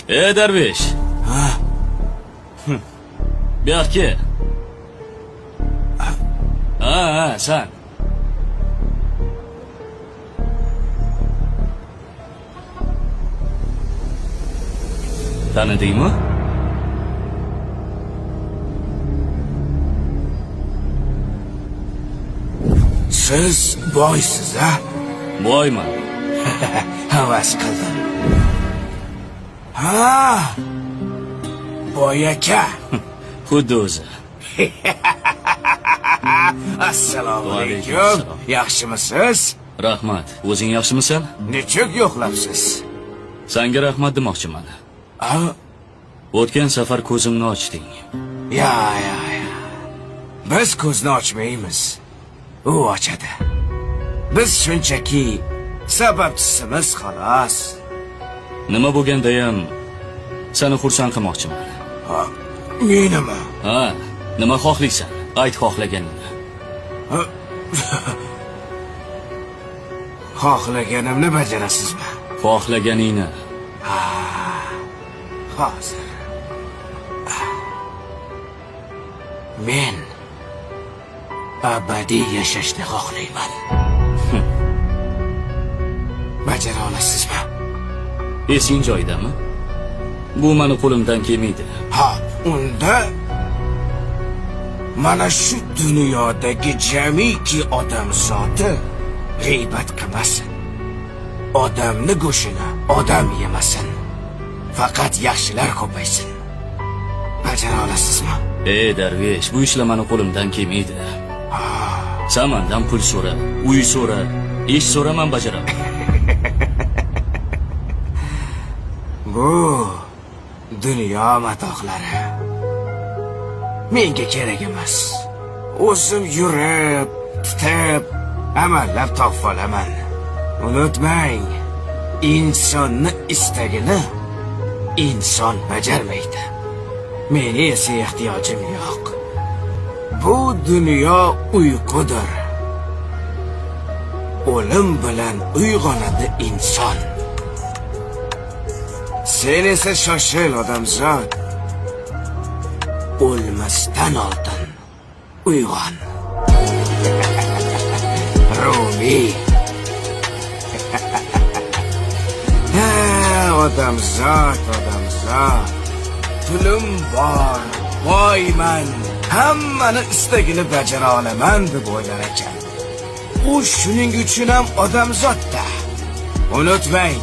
Darvesh. Ha? Bu yoqqa. Ha, sen. Tanidingmi? Siz boysiz, ha? Boyman. Havas qildim. Ha! Boy aka. Xuddi o'zi. Assalomu Alaykum alaykum. assalom. Yaxshimisiz? Rahmat. O'zing yaxshimisan? Nechuk yo'qlabsiz? Senga rahmat demoqchiman. Ha? O'tgan safar ko'zimni ochding. Ya. Biz ko'zni ochmaymiz. U ochadi. Biz shunchaki sababchisimiz xolos. Nima bo'lganda ham seni xursand qilmoqchiman. Ha, menimi? Ha, nima xohlaysan? Ayt xohlaganingni. Xohlaganimni bajarasizmi? Xohlaganingni. Hozir. Men abadiy yashashni xohlayman. Bajara olasizmi? Esing joyidami? Bu meni qo'limdan kelmaydi. Ha, unda mana shu dunyodagi jamiki odam zoti g'iybat qilmasin. Odamni go'shini odam yemasin. Faqat yaxshilar ko'paysin. Bajara olasizmi? Darvesh, bu ishlar meni qo'limdan kelmaydi. Sen mendan pul so'ra, uy so'ra, ish so'ra, men bajaraman. Bu dunyo matohlari menga kerak emas. O'zim yurib, tutib, amallab topib olaman. Unutmang, insonni istagini inson bajarmaydi. Meni esa ehtiyojim yo'q. Bu dunyo uyqudir. O'lim bilan uyg'onadi inson. Sen esa shoshil odamzod. O'lmasdan oldin uyg'on. Rumi. Odamzod. Pulim bor, boyman, hammani istagini bajara olaman deb o'ylar ekan. U shuning uchun ham odamzodda. Unutmang,